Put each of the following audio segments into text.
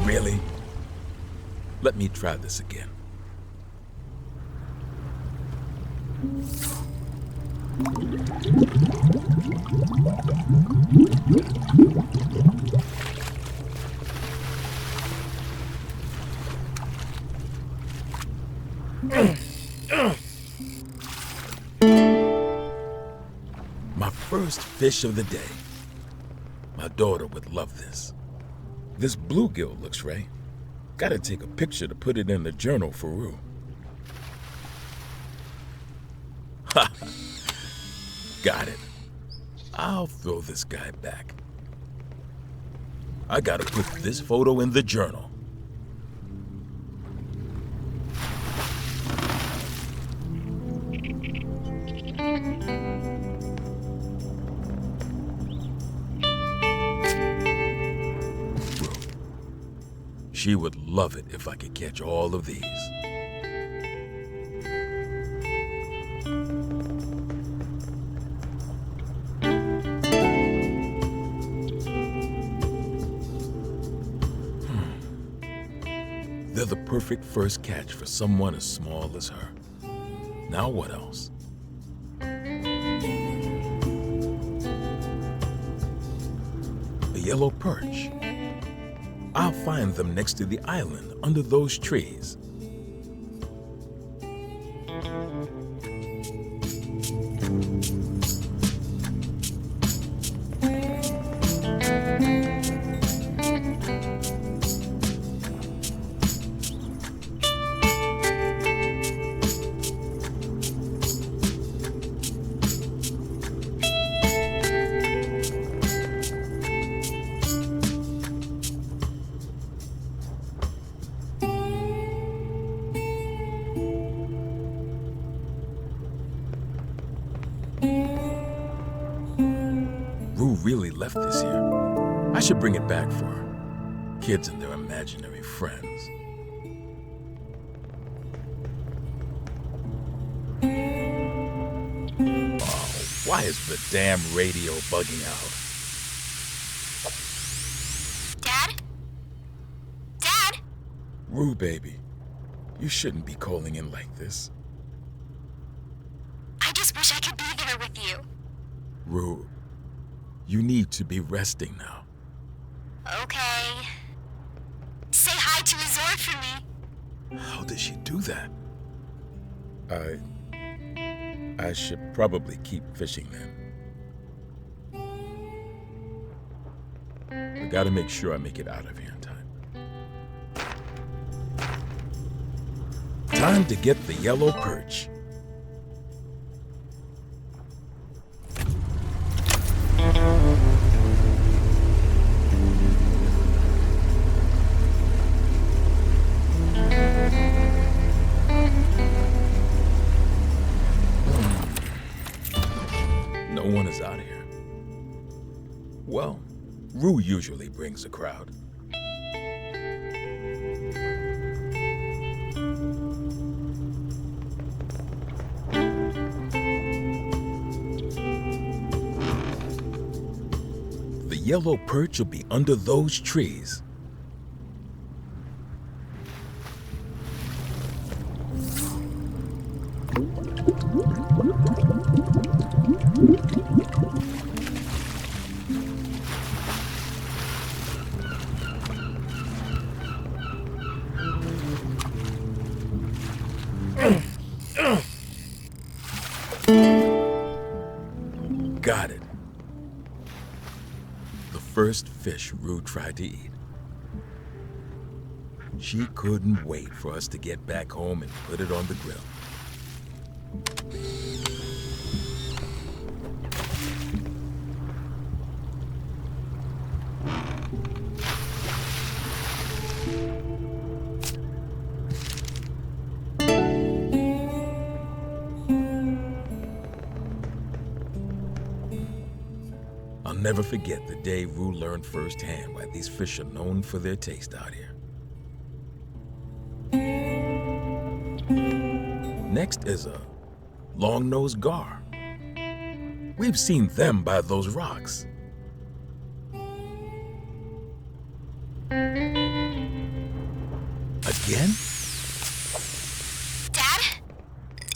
Really? Let me try this again. My first fish of the day. My daughter would love this. This bluegill looks right. Gotta take a picture to put it in the journal for Rue. Ha! Got it. I'll throw this guy back. I gotta put this photo in the journal. She would love it if I could catch all of these. They're the perfect first catch for someone as small as her. Now what else? A yellow perch. I'll find them next to the island under those trees. Rue really left this here. I should bring it back for her. Kids and their imaginary friends. Oh, why is the damn radio bugging out? Dad? Dad? Rue, baby, you shouldn't be calling in like this. I just wish I could be there with you. Rue, you need to be resting now. Okay. Say hi to Resort for me. How does she do that? I should probably keep fishing then. I gotta make sure I make it out of here in time. Time to get the yellow perch. No one is out here. Well, Rue usually brings a crowd. The yellow perch will be under those trees. Got it. The first fish Rue tried to eat. She couldn't wait for us to get back home and put it on the grill. never forget the day Rue learned firsthand why these fish are known for their taste out here. Next is a long-nosed gar. We've seen them by those rocks. Again? Dad?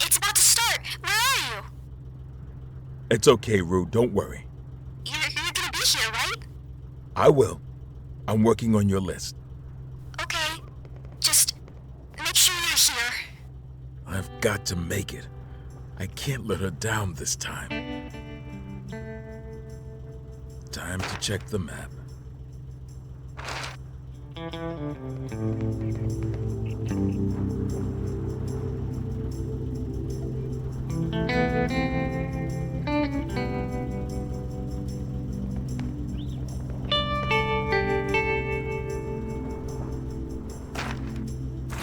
It's about to start. Where are you? It's okay, Rue, don't worry. You're gonna be here, right? I will. I'm working on your list. Okay. Just make sure you're here. I've got to make it. I can't let her down this time. Time to check the map.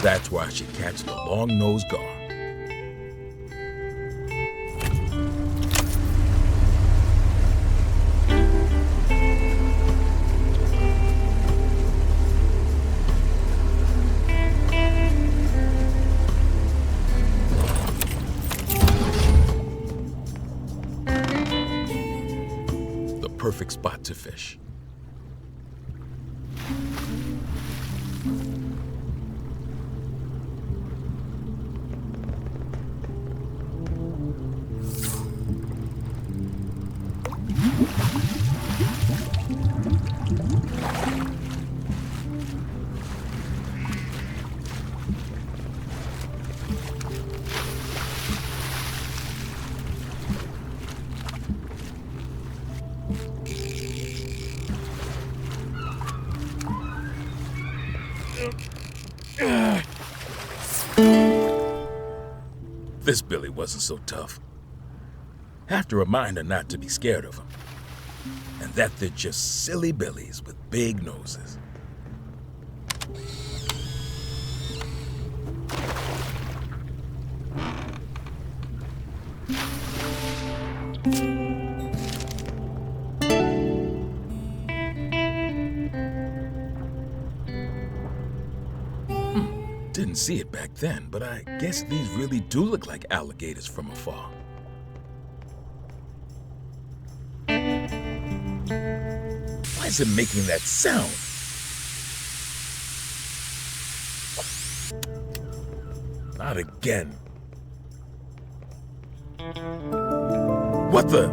That's why I should catch the long-nosed gar. The perfect spot to fish. This Billy wasn't so tough. Have to remind her not to be scared of him. And that they're just silly billies with big noses. Didn't see it back then, but I guess these really do look like alligators from afar. Why is it making that sound? Not again. What the?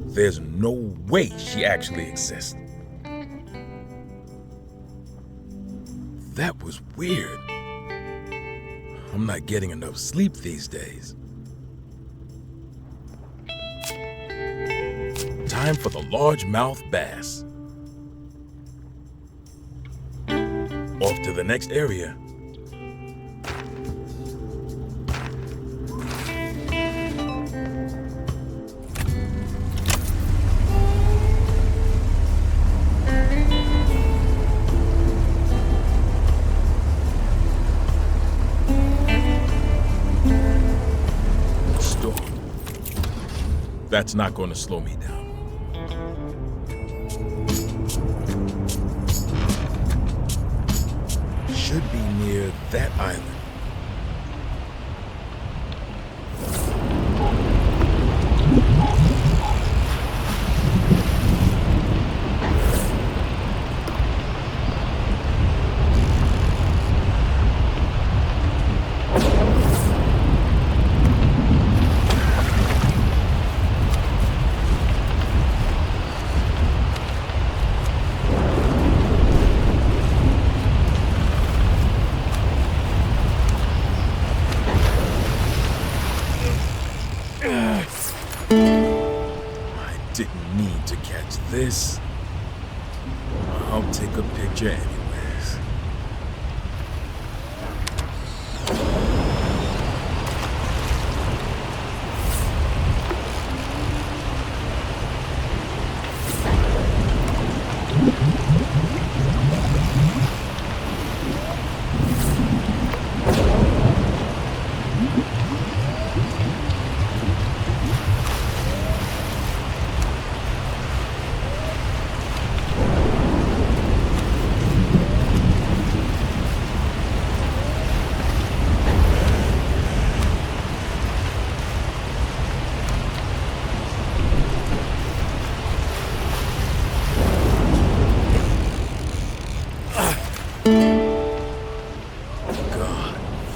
There's no way she actually exists. That was weird. I'm not getting enough sleep these days. Time for the largemouth bass. Off to the next area. That's not going to slow me down. Should be near that island. Didn't need to catch this. I'll take a picture anyways.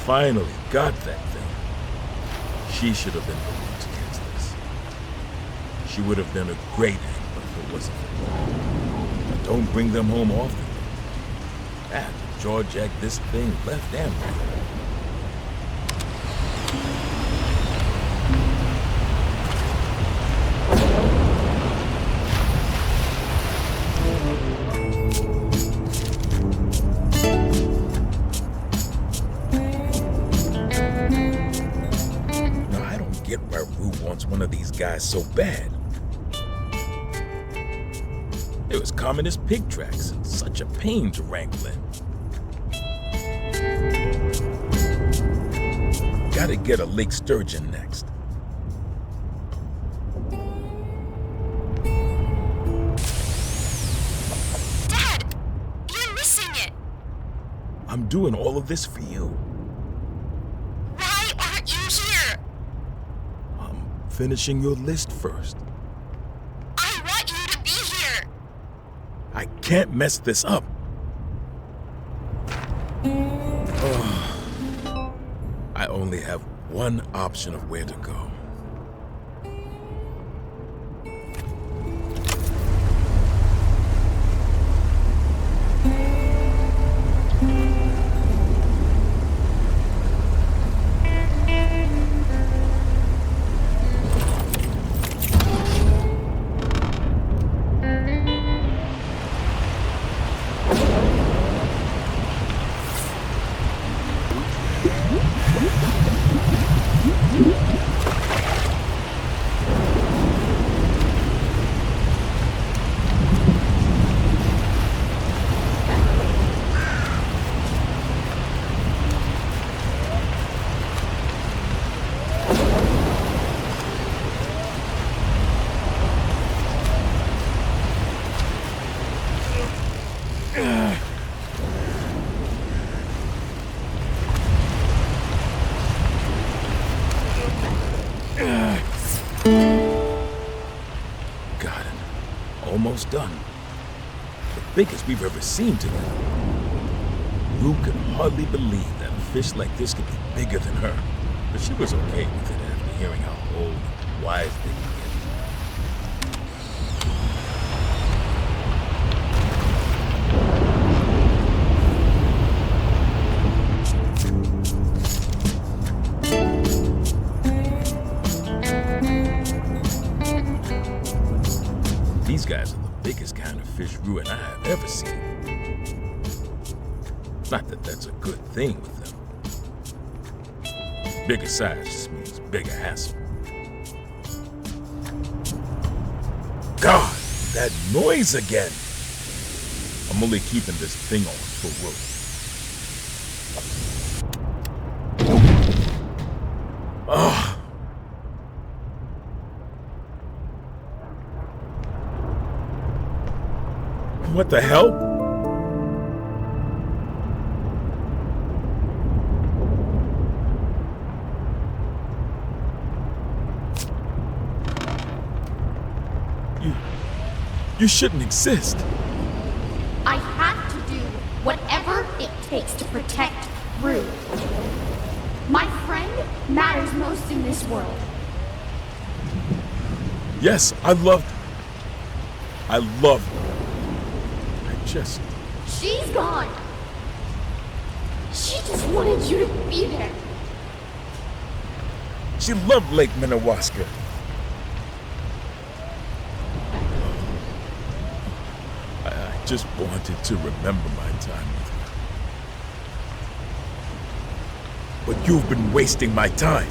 finally got that thing. She should have been the one to catch this. She would have been a great angler if it wasn't for me. But don't bring them home often. I had to jaw jack this thing left and right. Why Rue wants one of these guys so bad. It was common as pig tracks and such a pain to wrangle in. Gotta get a lake sturgeon next. Dad, you're missing it. I'm doing all of this for you. Why aren't you here? Finishing your list first. I want you to be here. I can't mess this up. I only have one option of where to go. Got it. Almost done. The biggest we've ever seen together. Rue could hardly believe that a fish like this could be bigger than her, but she was okay with it after hearing how old and wise they could get. These guys are the biggest kind of fish Rue and I have ever seen. Not that that's a good thing with them. Bigger size just means bigger hassle. God, that noise again! I'm only keeping this thing on for Rue. Ugh. What the hell? You shouldn't exist. I have to do whatever it takes to protect Rue. My friend matters most in this world. Yes, I love her. I just... She's gone. She just wanted you to be there. She loved Lake Minnewaska. I just wanted to remember my time with her. But you've been wasting my time.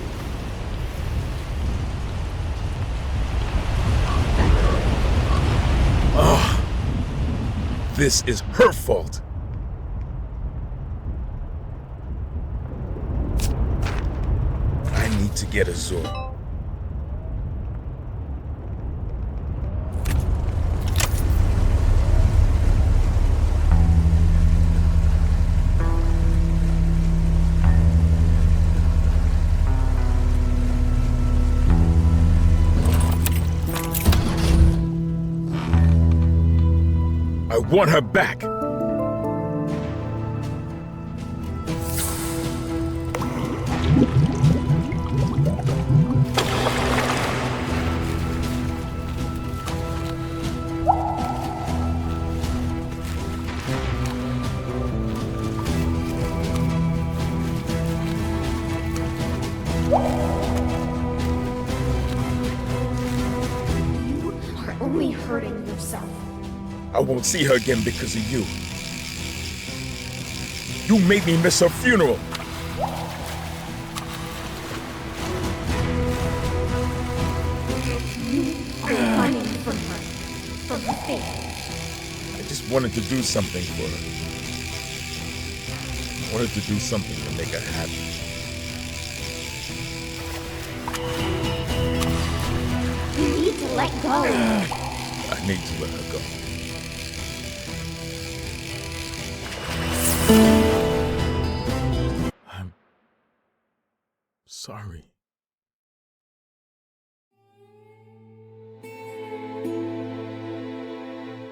This is her fault. I need to get Azor. I want her back. I won't see her again because of you. You made me miss her funeral. Running from her. From her fate. I just wanted to do something for her. I wanted to do something to make her happy. You need to let go. I need to let her go. I'm sorry.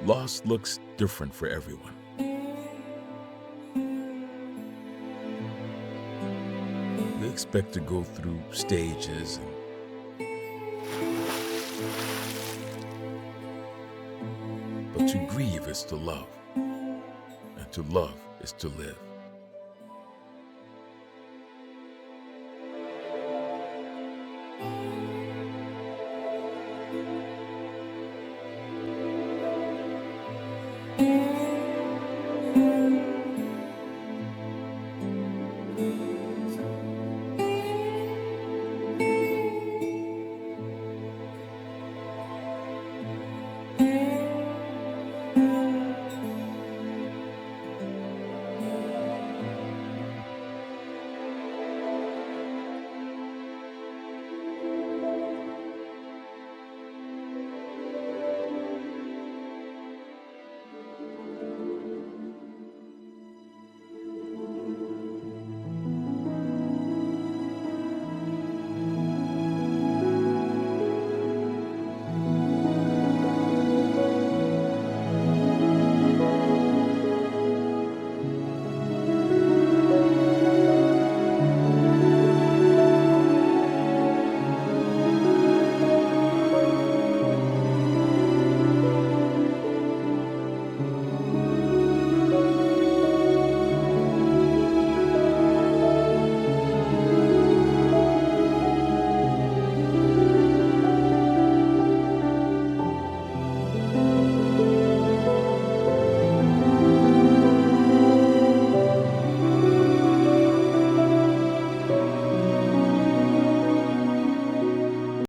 Loss looks different for everyone. We expect to go through stages but to grieve is to love, and to love is to live.